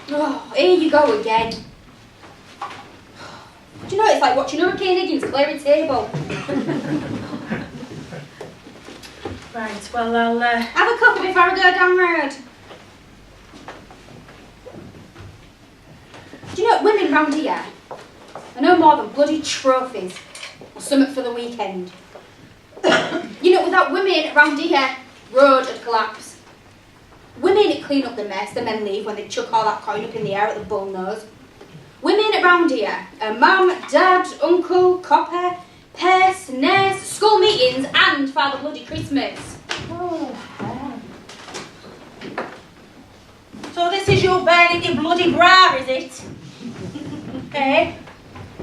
Oh, here you go again. Do you know, it's like watching Hurricane Higgins clear a table. Right, well, I'll... Have a cuppa before I go down the road. Do you know, women round here are no more than bloody trophies or something for the weekend. You know, without women round here, road would collapse. Women would clean up the mess the men leave when they chuck all that coin up in the air at the bull nose. Women around here are mum, dad, uncle, copper, purse, nurse, school meetings and Father Bloody Christmas. Oh, hell. So this is you burning your bloody bra, is it? Eh?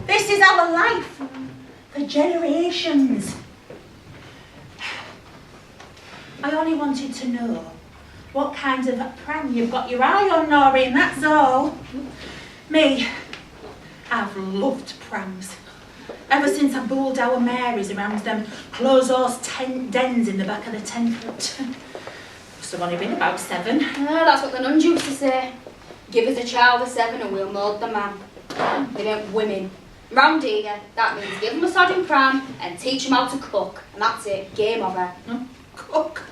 This is our life for generations. I only wanted to know what kind of pram you've got your eye on, Noreen, that's all. Me, I've loved prams. Ever since I bowled our Marys around them close-horse dens in the back of the temperate. Must have only been about 7. Ah, that's what the nuns used to say. Give us a child of 7 and we'll mould the man. They meant women. Round here, that means give them a sodding pram and teach them how to cook. And that's it, game over. Cook?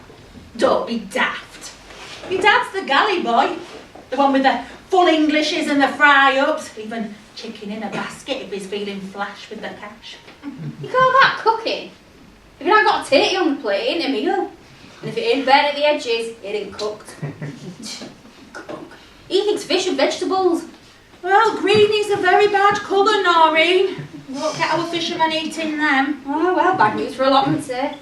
Don't be daft. Your dad's the galley boy. The one with the full Englishes and the fry-ups. Even chicken in a basket if he's feeling flash with the cash. You call that cooking? If you ain't got a tatty on the plate, it ain't a meal. And if it ain't burnt at the edges, it ain't cooked. Cook. He thinks fish and vegetables. Well, green is a very bad colour, Noreen. Won't get our fishermen eating them. Oh, well, bad news for allotments, eh?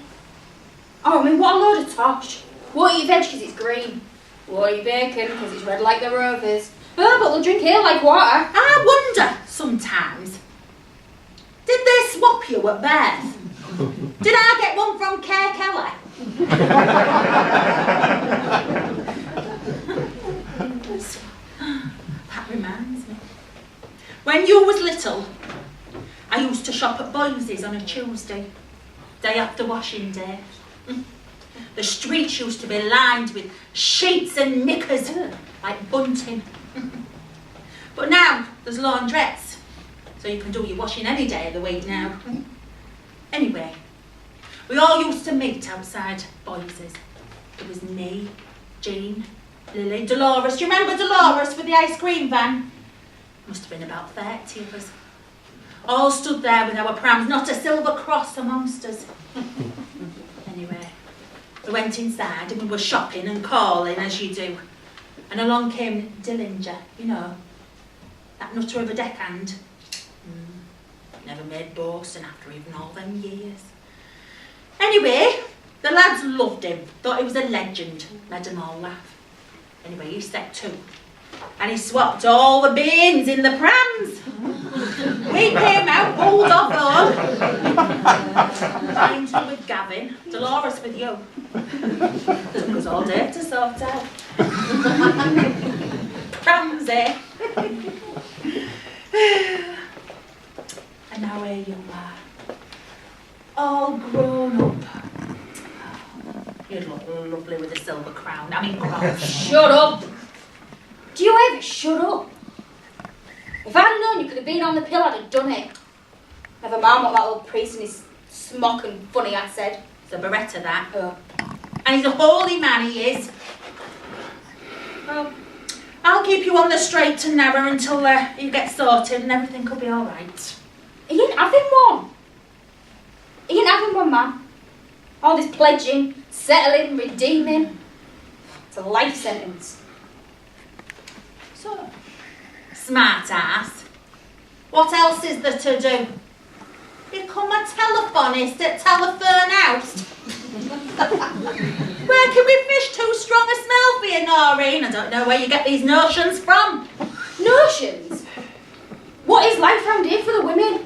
Oh, I mean, what a load of tosh. Won't eat veg because it's green. Won't eat bacon because it's red like the Rovers. Oh, but they'll drink ale like water. I wonder, sometimes, did they swap you at birth? Did I get one from Care Keller? That reminds me. When you was little, I used to shop at Boyle's on a Tuesday, day after washing day. The streets used to be lined with sheets and knickers, like bunting. But now there's laundrettes, so you can do your washing any day of the week now. Anyway, we all used to meet outside Boyle's. It was me, Jean, Lily, Dolores. Do you remember Dolores with the ice cream van? Must have been about 30 of us. All stood there with our prams, not a silver cross amongst us. Anyway, we went inside and we were shopping and calling as you do. And along came Dillinger, you know, that nutter of a deckhand. Never made boasting after even all them years. Anyway, the lads loved him, thought he was a legend, made them all laugh. Anyway, he stepped 2. And he swapped all the beans in the prams. We came out, pulled off home. Angel with Gavin, Dolores with you. Took us all day to sort out. Prams, eh? And now here you are, all grown up. You'd look lovely with a silver crown. I mean, crown. Shut up! Do you ever shut up? If I'd have known you could have been on the pill, I'd have done it. Never mind what that old priest and his smock and funny ass said. It's a Beretta, that. Oh. And he's a holy man, he is. Well, I'll keep you on the straight and narrow until you get sorted and everything could be all right. He ain't having one. He ain't having one, man. All this pledging, settling, redeeming. It's a life sentence. So, smart ass. What else is there to do? Become a telephonist at Telephone House. Where can we fish too strong a smell for you, Noreen? I don't know where you get these notions from. Notions? What is life round here for the women?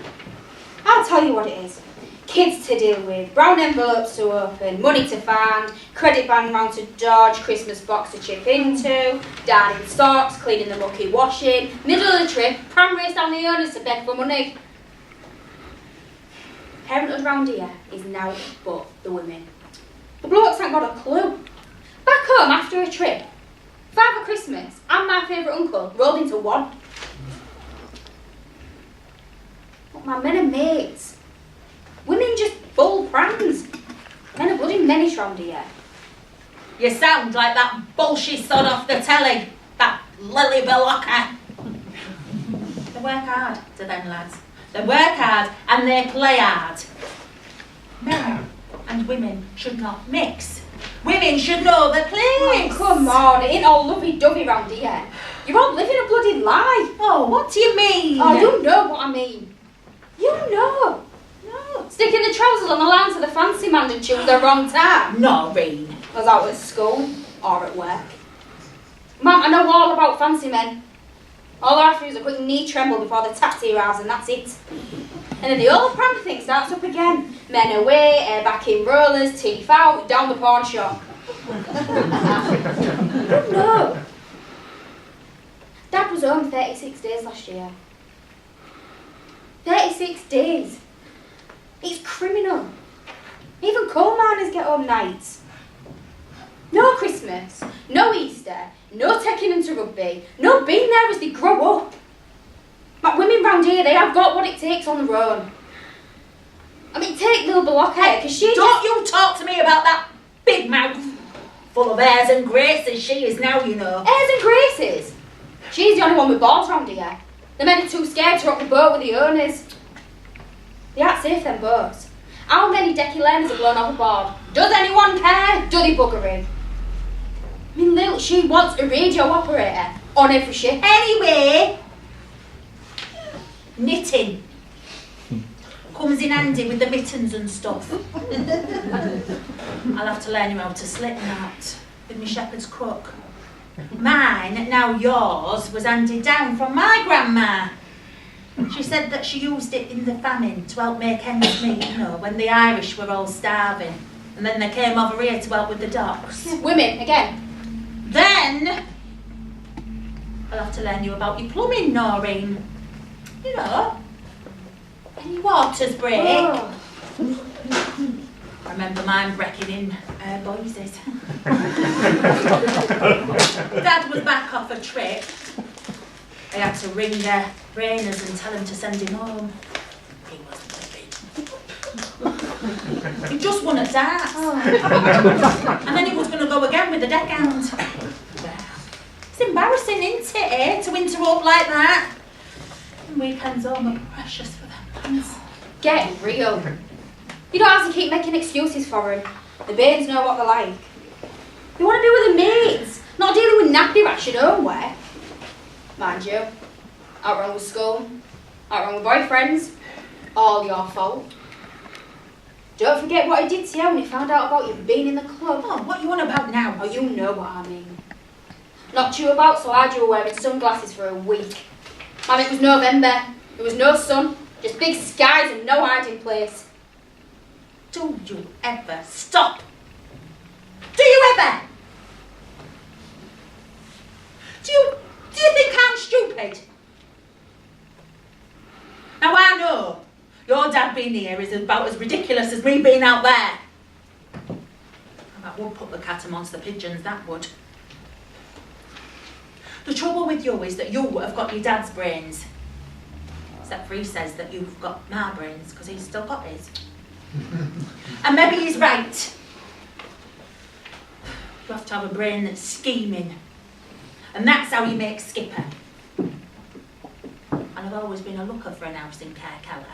I'll tell you what it is. Kids to deal with, brown envelopes to open, money to find, credit van round to dodge, Christmas box to chip into, dad in socks, cleaning the mucky washing, middle of the trip, pram race down the owners to beg for money. Parenthood round here is now but the women. The blokes ain't got a clue. Back home after a trip, Father Christmas and my favourite uncle rolled into one. But my men are mates. Women just Boolin Prams. Men are bloody menace round here. You sound like that bullshit sod off the telly. That Lily Bellocker. They work hard to them lads. They work hard and they play hard. Men and women should not mix. Women should know their place. Oh, come on, it ain't all lovey-dovey round here. You're all living a bloody lie. Oh, what do you mean? Oh, you know what I mean. You know. No. Sticking the trousers on the lines of the fancy man and choose the wrong time. Noreen. Was out at school or at work. Mum, I know all about fancy men. All I have to do is a quick knee tremble before the taxi arrives and that's it. And then the old pram thing starts up again. Men away, air back in rollers, teeth out, down the pawn shop. No. Dad was home 36 days last year. 36 days. It's criminal. Even coal miners get home nights. No Christmas, no Easter, no taking them to rugby, no being there as they grow up. Like women round here, they have got what it takes on their own. I mean, take little Blockhead, because she Don't you talk to me about that big mouth full of airs and graces she is now, you know. Airs and graces. She's the only one with balls round here. The men are too scared to rock the boat with the owners. They aren't safe, them boats. How many decky learners are blown overboard? Does anyone care? Do they bugger in? I mean, Lil, she wants a radio operator on every ship. Anyway, knitting comes in handy with the mittens and stuff. I'll have to learn you how to slip that with my shepherd's crook. Mine, now yours, was handed down from my grandma. She said that she used it in the famine to help make ends meet, you know, when the Irish were all starving. And then they came over here to help with the docks. Yeah, women, again. Then, I'll have to learn you about your plumbing, Noreen. You know, when your waters break. Oh. I remember mine breaking in Boises. Dad was back off a trip. I had to ring their Rainers and tell him to send him home. He wasn't living. He just won at darts. Oh. And then he was going to go again with the deckhand. It's embarrassing, isn't it, eh, to interrupt like that? And weekends home are precious for them lads. Get real. You don't have to keep making excuses for him. The Baines know what they're like. They want to be with the mates, not dealing with nappy rash at home wear. Mind you, outrun with school, outrun with boyfriends, all your fault. Don't forget what he did to you when he found out about you being in the club. Oh, what you on about now? Oh, you know what I mean. Knocked you about so hard you were wearing sunglasses for a week. And it was November, there was no sun, just big skies and no hiding place. Do you ever stop? Do you ever? Do you think I'm stupid? Now I know your dad being here is about as ridiculous as me being out there. And that would put the cat amongst the pigeons, that would. The trouble with you is that you have got your dad's brains. Except for he says that you've got my brains, because he's still got his. And maybe he's right. You have to have a brain that's scheming. And that's how you make skipper. And I've always been a looker for an house in Carcalla.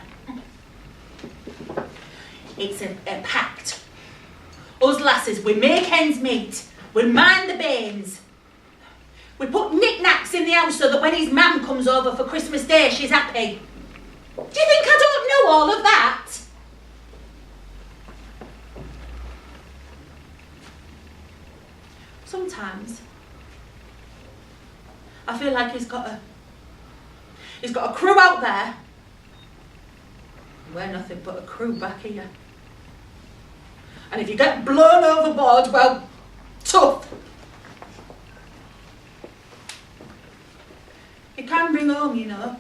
It's a pact. Us lasses, we make ends meet. We mind the banes. We put knick-knacks in the house so that when his mum comes over for Christmas Day, she's happy. Do you think I don't know all of that? Sometimes I feel like he's got a crew out there. We're nothing but a crew back here. And if you get blown overboard, well, tough. It can bring home, you know.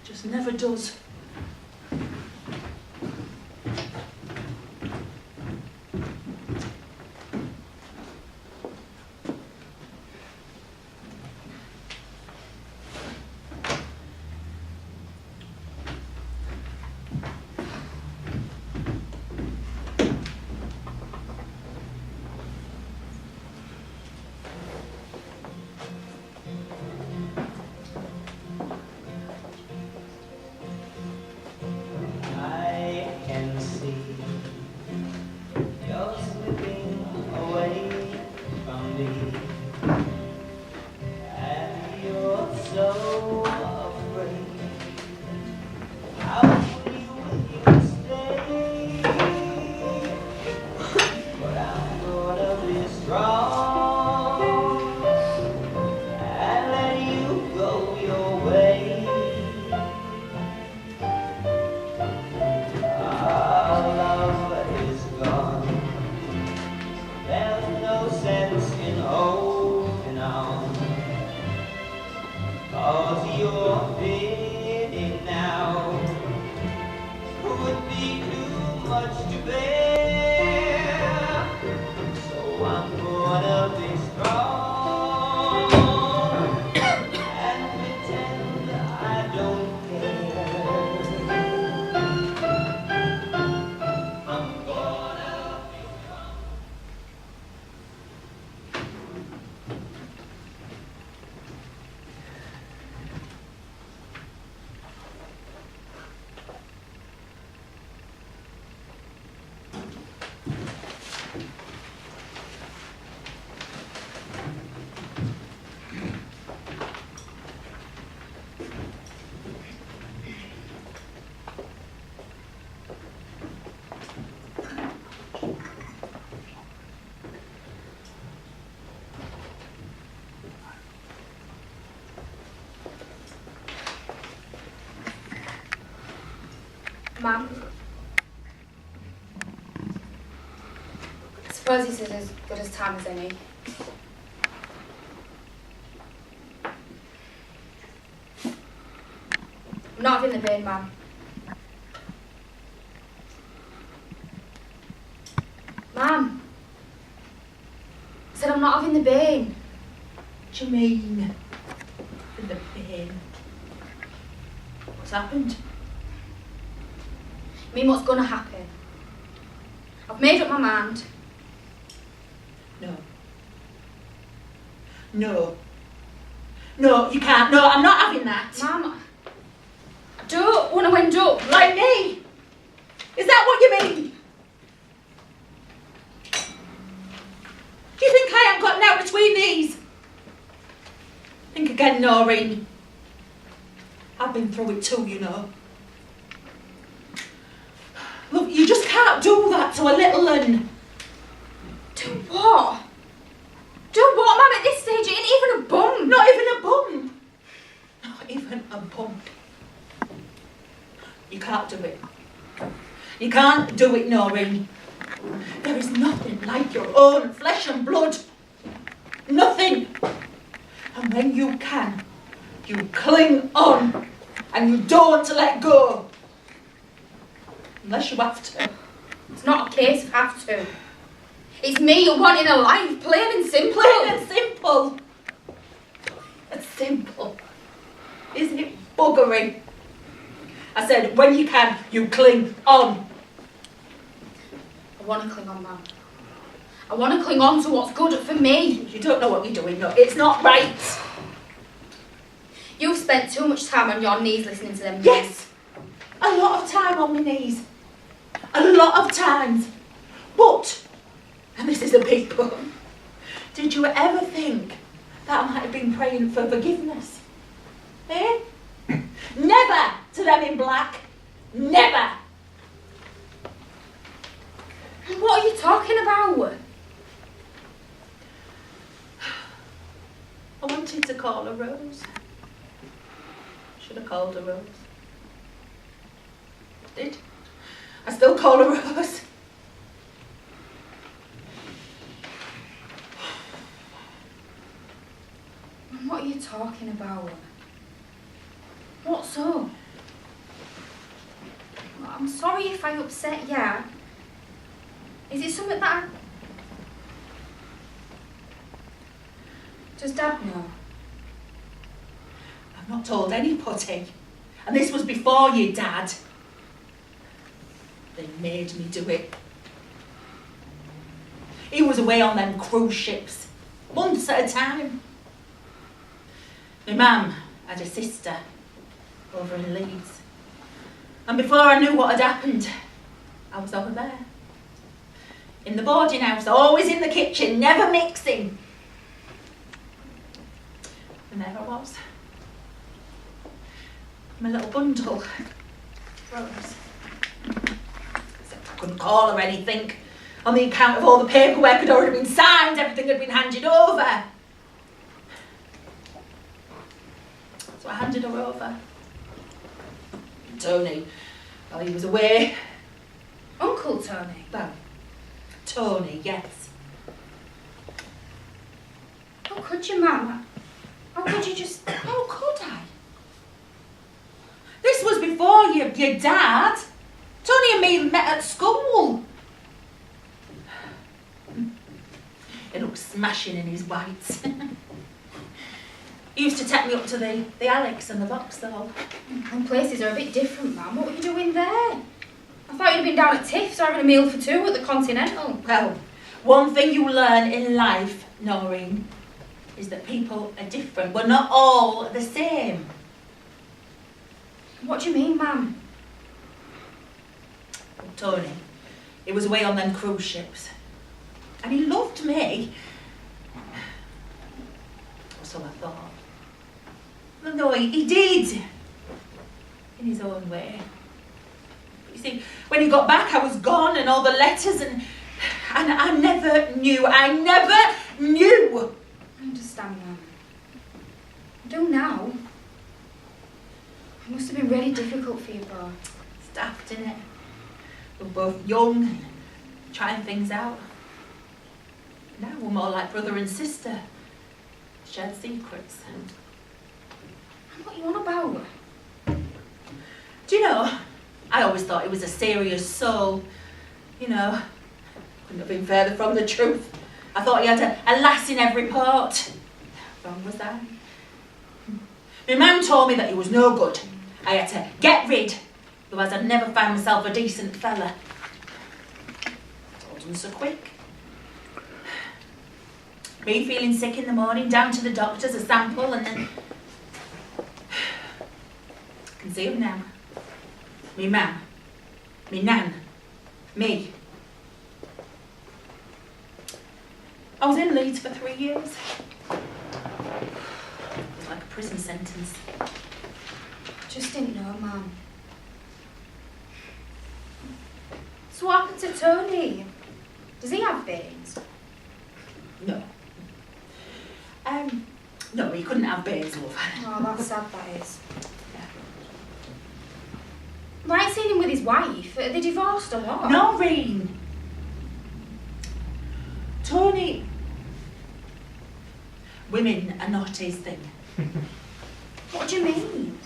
Just never does. so afraid. How will you stay? But I'm gonna be strong and let you go your way. Our love is gone. There's no sense in holding on, 'cause you're fading now. Could be too much to bear, so I'm gonna be strong and pretend I don't care. I'm gonna be strong. Mum, I suppose this is as good as time as any. I'm not having the bin, Mum. Mum, I said I'm not having the bin. What do you mean? In the bin? What's happened? I mean, what's gonna happen? I've made up my mind. No. No. No, you can't. No, I'm not having that. Mum, I don't want to end up Like me? Is that what you mean? Do you think I haven't gotten out between these? Think again, Noreen. I've been through it too, you know. Look, you just can't do that to a little un. Do what? Do what, Mum, at this stage? It ain't even a bump. Not even a bump. Not even a bump. You can't do it. You can't do it, Noreen. There is nothing like your own flesh and blood. Nothing. And when you can, you cling on and you don't let go. Unless you have to. It's not a case of have to. It's me you're wanting a life, plain and simple. Plain and simple. It's simple. Isn't it buggery? I said, when you can, you cling on. I want to cling on, Mum. I want to cling on to what's good for me. You don't know what you're doing, no. It's not right. You've spent too much time on your knees listening to them. Yes. A lot of time on my knees. A lot of times. But, and this is a big but, did you ever think that I might have been praying for forgiveness? Eh? Never to them in black. Never. What are you talking about? I wanted to call her Rose. Should have called her Rose. Did. I still call her Rose. What are you talking about? What so? I'm sorry if I upset you. Is it something that Does Dad know? I've not told anybody. And this was before you, Dad. They made me do it. He was away on them cruise ships, months at a time. My mum had a sister over in Leeds. And before I knew what had happened, I was over there. In the boarding house, always in the kitchen, never mixing. And there I was, my little bundle. Rose. Except I couldn't call her anything on the account of all the paperwork had already been signed, everything had been handed over. So I handed her over. Tony, while he was away. Uncle Tony? Well, Tony, yes. How could you, Mum? How could you just... How could I? This was before your dad. Tony and me met at school. He looked smashing in his whites. He used to take me up to the Alex and the Vauxhall. Them places are a bit different, Mum. What were you doing there? I thought you'd have been down at Tiff's having a meal for two at the Continental. Well, one thing you learn in life, Noreen, is that people are different. We're not all the same. What do you mean, Mum? Well, Tony, he was away on them cruise ships. And he loved me. Or so I thought. Well, no, he did. In his own way. But you see, when he got back, I was gone, and all the letters, and I never knew. I never knew. I understand, Mum. I do now. It must have been really difficult for you both. It's daft, innit? We're both young and trying things out. Now we're more like brother and sister. Shared secrets. What are you on about? Do you know, I always thought he was a serious soul. You know, couldn't have been further from the truth. I thought he had a lass in every port. Wrong was I? My mum told me that he was no good. I had to get rid, otherwise I'd never find myself a decent fella. It's all done so quick. Me feeling sick in the morning, down to the doctor's, a sample, and then... I can see him now. Me mum, me nan, me. I was in Leeds for 3 years. It was like a prison sentence. I just didn't know, Mum. So what happened to Tony? Does he have veins? No. No, he couldn't have babies, love. Oh, that's sad, that is. Yeah. I ain't seen him with his wife. Are they divorced or what? Noreen! Tony... Women are not his thing. What do you mean?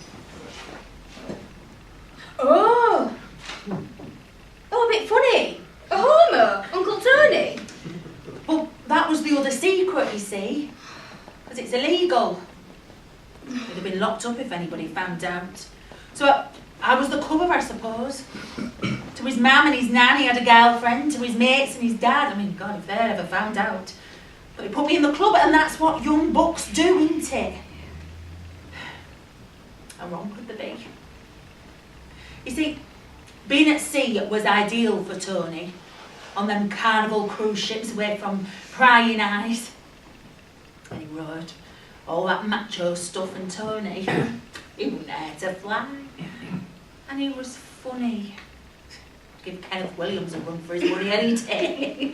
Oh! Oh, a bit funny. A homo, Uncle Tony. Well, that was the other secret, you see. Because it's illegal. He'd have been locked up if anybody found out. So I was the cover, I suppose. To his mum and his nan, he had a girlfriend. To his mates and his dad. I mean, God, if they'd ever found out. But he put me in the club, and that's what young bucks do, isn't it? How wrong could they be? You see, being at sea was ideal for Tony. On them carnival cruise ships away from prying eyes. And he rode all that macho stuff, and Tony, he wouldn't dare to fly. And he was funny. Give Kenneth Williams a run for his money any day.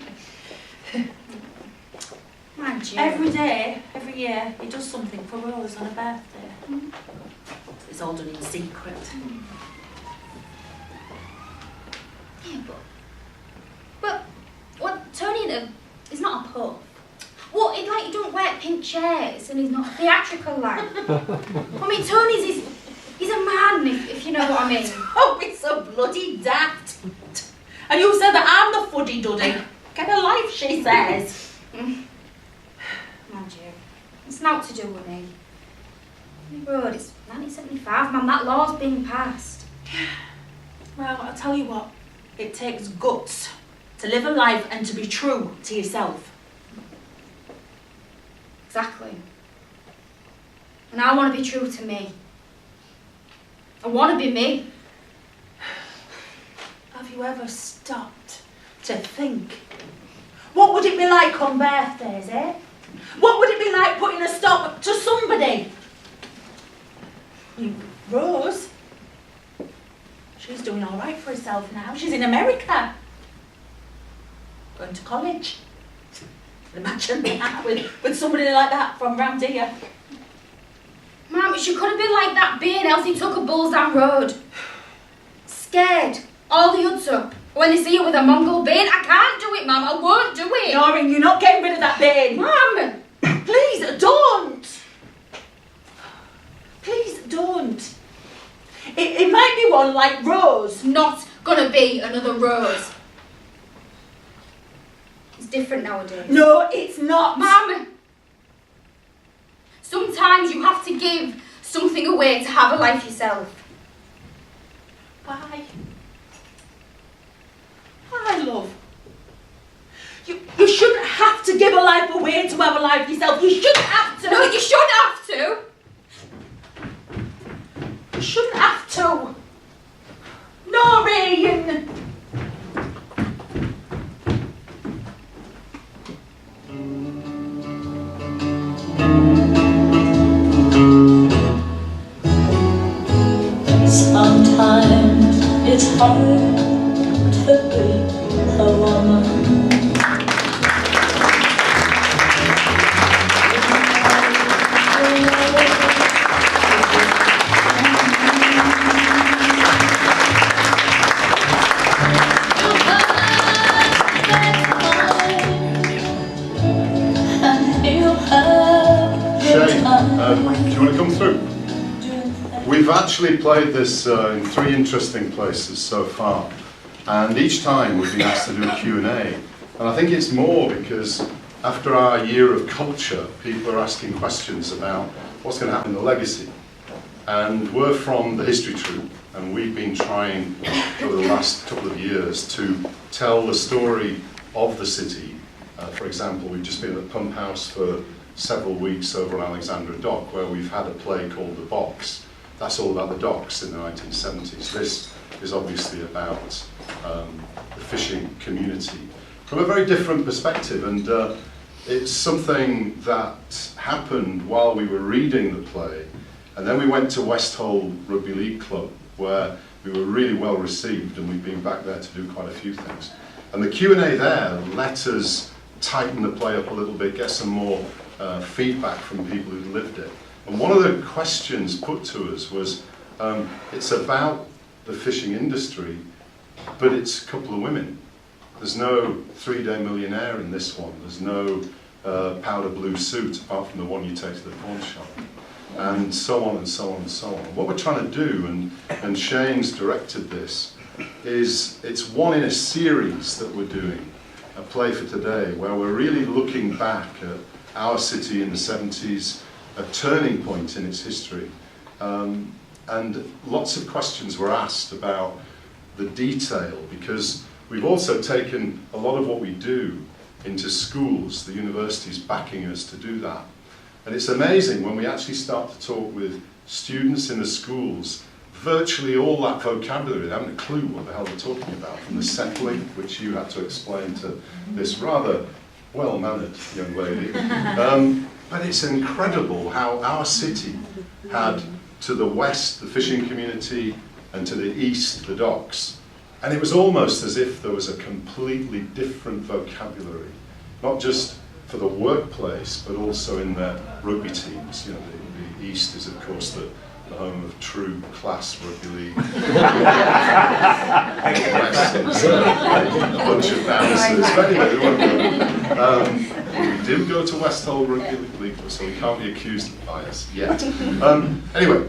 Mind you. Every day, every year, he does something for Rose on her birthday. It's all done in secret. Yeah, but Tony is not a pup. What, it's like he don't wear pink shirts and he's not theatrical like. I mean, Tony's he's a man, if you know what I mean. Oh, it's so bloody daft. And you said that I'm the fuddy-duddy. Get a life, she says. Mind you, it's not to do with me. The road, it's 1975, man, that law's been passed. Well, I'll tell you what, it takes guts to live a life and to be true to yourself. Exactly. And I want to be true to me. I want to be me. Have you ever stopped to think? What would it be like on birthdays, eh? What would it be like putting a stop to somebody? Rose? She's doing all right for herself now. She's in America. Going to college. Imagine that with somebody like that from round here. Mum, she could have been like that being Elsie took a bulls down road. Scared. All the huts up. When they see you with a Mongol beard, I can't do it, Mum. I won't do it. Noreen, you're not getting rid of that beard. Mum! Please, don't. Please, don't. It might be one like Rose. Not gonna be another Rose. It's different nowadays. No, it's not. Mum! Sometimes you have to give something away to have a life yourself. Why? Why, love? You shouldn't have to give a life away to have a life yourself. You shouldn't have to. No, you shouldn't have to. You shouldn't have to. Noreen! Sometimes it's hard to be a woman. Do you want to come through? We've actually played this in 3 interesting places so far, and each time we've been asked to do a Q&A, and I think it's more because after our year of culture, people are asking questions about what's going to happen in the legacy. And we're from the history troupe, and we've been trying over the last couple of years to tell the story of the city. For example, we've just been at the Pump House for several weeks over on Alexandra Dock, where we've had a play called The Box. That's all about the docks in the 1970s. This is obviously about the fishing community from a very different perspective, and it's something that happened while we were reading the play, and then we went to Westhold Rugby League Club, where we were really well received, and we've been back there to do quite a few things. And the Q&A there let us tighten the play up a little bit, get some more feedback from people who lived it. And one of the questions put to us was, it's about the fishing industry, but it's a couple of women. There's no 3-day millionaire in this one. There's no powder blue suit, apart from the one you take to the pawn shop. And so on and so on and so on. What we're trying to do, and Shane's directed this, is it's one in a series that we're doing, a play for today, where we're really looking back at our city in the 70s, a turning point in its history. And lots of questions were asked about the detail, because we've also taken a lot of what we do into schools. The university's backing us to do that. And it's amazing when we actually start to talk with students in the schools, virtually all that vocabulary, they haven't a clue what the hell they're talking about, from the settling, which you had to explain to this rather well-mannered young lady. But it's incredible how our city had, to the west, the fishing community, and to the east, the docks. And it was almost as if there was a completely different vocabulary, not just for the workplace, but also in their rugby teams. You know, the east is, of course, the home of true class rugby league. West is a bunch of bouncers. But anyway, we won't go. We do go to Westhold Rugby League, so we can't be accused of bias yet. Anyway,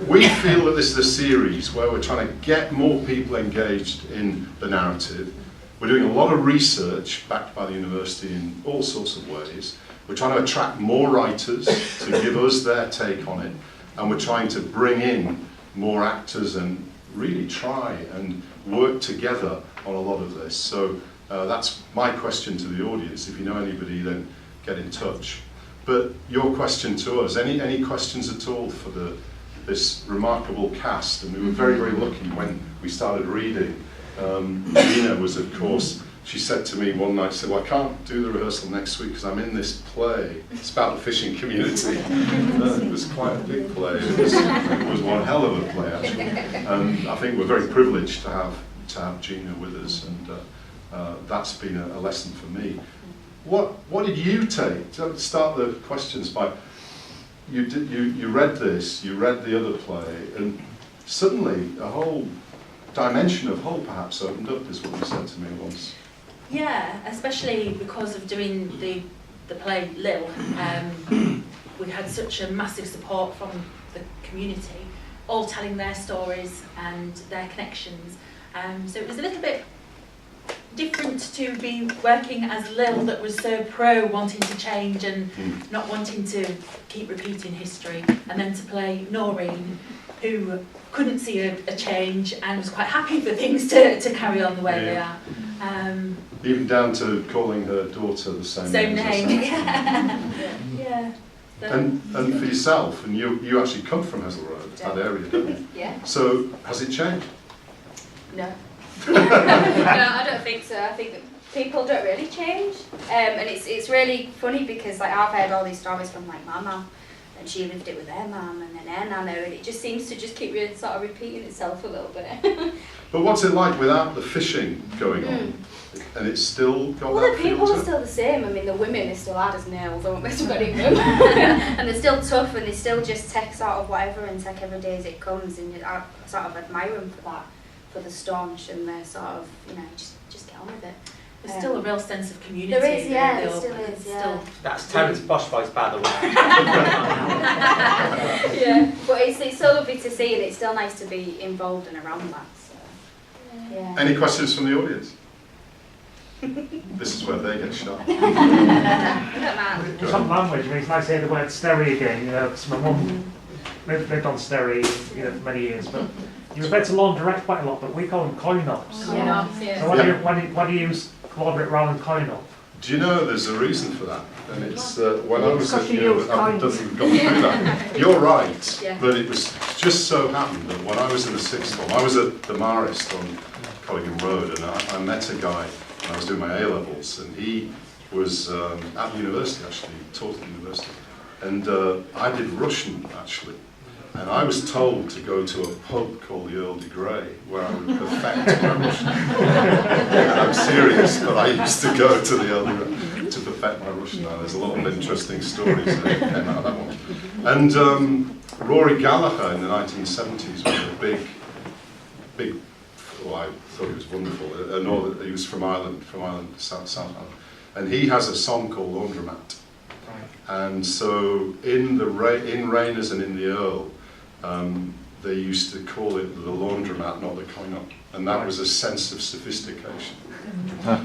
we feel that this is a series where we're trying to get more people engaged in the narrative. We're doing a lot of research backed by the university in all sorts of ways. We're trying to attract more writers to give us their take on it. And we're trying to bring in more actors and really try and work together on a lot of this. So that's my question to the audience. If you know anybody, then get in touch. But your question to us, any questions at all for this remarkable cast? And we were very, very lucky when we started reading. Nina was, of course, she said to me one night, she said, well, I can't do the rehearsal next week because I'm in this play. It's about the fishing community. It was quite a big play. It was one hell of a play, actually. And I think we're very privileged to have Gina with us, and that's been a lesson for me. What did you take? To start the questions by, you read this, you read the other play, and suddenly a whole dimension of Hull perhaps opened up, is what you said to me once. Yeah, especially because of doing the play Lil. We had such a massive support from the community, all telling their stories and their connections. So it was a little bit different to be working as Lil, that was so pro wanting to change and not wanting to keep repeating history, and then to play Noreen, who couldn't see a change and was quite happy for things to carry on the way they are. Even down to calling her daughter the same name. Yeah. And for yourself, and you actually come from Hessel Road, that area, don't you? Yeah. So has it changed? No. No, I don't think so. I think that people don't really change, and it's really funny because like I've heard all these stories from like my mum, and she lived it with her mum, and then her nana, and it just seems to just keep sort of repeating itself a little bit. But what's it like without the fishing going on? And it's still got well, that the people feel are to it? still the same. I mean, the women are still hard as nails, I won't mess with any of them. And they're still tough, and they still just take sort of whatever and take every day as it comes, and I sort of admire them for that, for the staunch, and they're sort of, you know, just get on with it. There's still a real sense of community. There is, yeah, There there still is, yeah. Still, That's Terence Bosch voice, by the way. Yeah, but it's so lovely to see, and it's still nice to be involved and around that. So, yeah. Any questions from the audience? This is where they get shot. I don't mind. It's on language. I mean, it's nice to hear the word Sterry again. You know, 'cause my mum lived on Sterry, you know, for many years. But you refer to laundrette quite a lot, but we call them coin-ops. Yeah. So why do you use collaborate rather than coin-op? Do you know there's a reason for that? And it's when I was at Because I've gone through that. You're right, Yeah. but it was just so happened that when I was in the sixth form, I was at the Marist on Colligan Road, and I met a guy when I was doing my A-levels, and he was at university actually, he taught at university, and I did Russian actually. And I was told to go to a pub called the Earl de Grey, where I would perfect my Russian. And I'm serious, but I used to go to the Earl de Grey to perfect my Russian. Now, there's a lot of interesting stories that came out of that one. And Rory Gallagher in the 1970s was a big, well, I thought he was wonderful. He was from Ireland, South Ireland. And he has a song called Laundromat. And so in Rainers and in the Earl, they used to call it the laundromat, not the coin-op, and that was a sense of sophistication.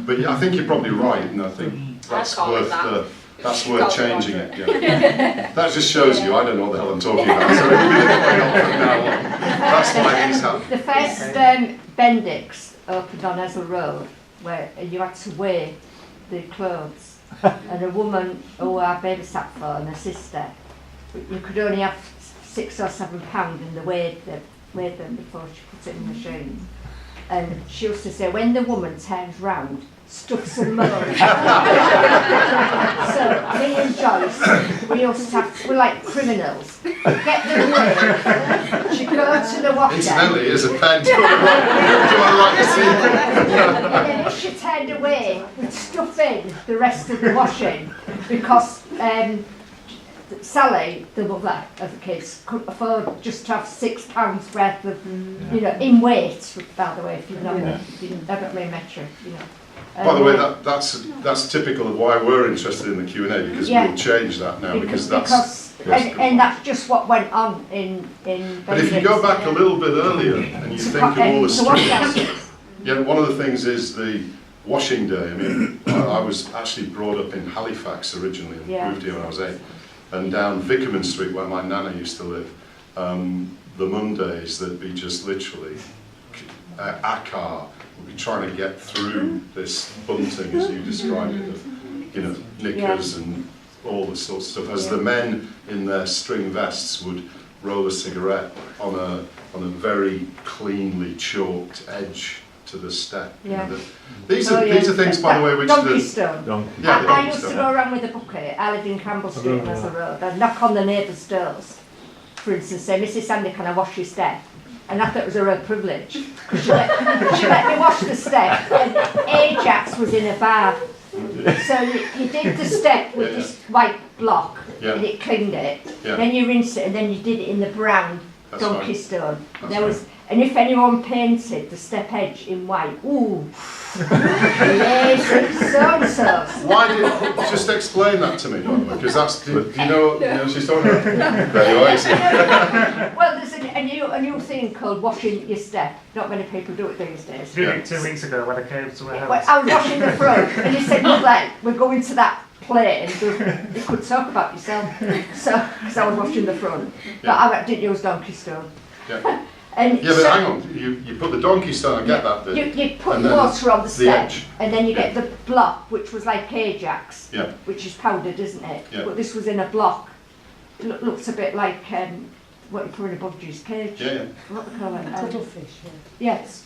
But yeah, I think you're probably right, and I think that's worth changing it. Yeah. That just shows you I don't know what the hell I'm talking about. So it'll be the coin-op from now on. That's why things happen. The first Bendix opened on Hessel Road, where you had to weigh the clothes, and a woman who I babysat for and a sister, you could only have 6 or 7 pounds in the weighed them before she put it in the machine. And she used to say, when the woman turns round, stuff some more. So me and Joyce, we used to have, we're like criminals. Get them weighed. She'd go to the washer. Incidentally, here's a pen. Do you want to see? And then if she turned away, we'd stuff in the rest of the washing, because Sally, the mother of the kids, couldn't afford just to have £6 worth of, you know, in weight, by the way, if you know, I don't mean metric, you know. By the way, that's typical of why we're interested in the Q&A, because we'll change that now, because that's... And that's just what went on in But if you go back a little bit earlier, and you think of all the streets... Yeah, one of the things is the washing day. I mean, I was actually brought up in Halifax originally, and moved here when I was 8. And down Vickerman Street, where my nana used to live, the Mondays, there'd be just literally a car would be trying to get through this bunting, as you described it, of, you know, knickers and all this sort of stuff, as the men in their string vests would roll a cigarette on a very cleanly chalked edge to the step. you Yeah. know, these are things, by the way, which donkey the, stone. yeah, the I donkey used to stone. go around with a bucket. I lived in Campbell Street and as a road. I'd knock on the neighbours' doors, for instance, say, Mrs. Sandy, can I wash your step? And I thought it was a real privilege, because she let me wash the step, and Ajax was in a bar. So you did the step with this white block, Yeah. and it cleaned it. Yeah. Then you rinsed it, and then you did it in the brown That's donkey right. stone. That's There was, and if anyone painted the step edge in white, ooh, amazing, so-and-so. Why did just explain that to me, by the way, because that's do you know she's talking about. There you are, you see. Well, there's a new thing called washing your step. Not many people do it these days. Did it 2 weeks ago when I came to my Well, house. I was washing the front, and he said, "Lovely, we're going to that plate, and you could talk about yourself." So, because I was washing the front, but I didn't use donkey stone. Yeah. And Yeah, but so hang on. You put the donkey stone. I get that bit. you put And then water on the step, edge. and then you Yeah. get the block, which was like Ajax, Yeah. which is powdered, isn't it? Yeah. But this was in a block. It looks a bit like what you put in a budgie's cage. Yeah, yeah. What they call it? Cuttlefish, Yes.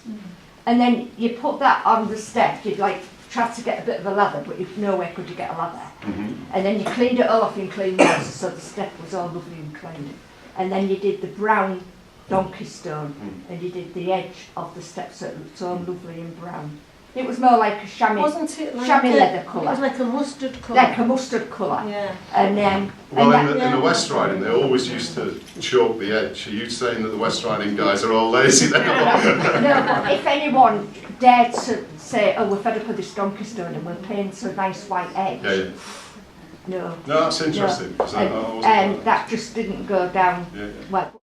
And then you put that on the step. You'd like try to get a bit of a lather, but you nowhere could you get a lather. Mhm. And then you cleaned it off in clean water, so the step was all lovely and clean. And then you did the brown donkey stone, and you did the edge of the step so it looked all lovely and brown. It was more like a chamois, Wasn't it like chamois leather It was colour, like a mustard colour. like a mustard colour. Yeah. And Well, and in the West Riding, they always used to chalk the edge. Are you saying that the West Riding guys are all lazy? Then? no, but if anyone dared to say, "Oh, we're fed up with this donkey stone and we'll paint a nice white edge," Yeah, yeah. no. No, that's interesting. 'cause I wasn't aware of And that just didn't go down Yeah, yeah. well.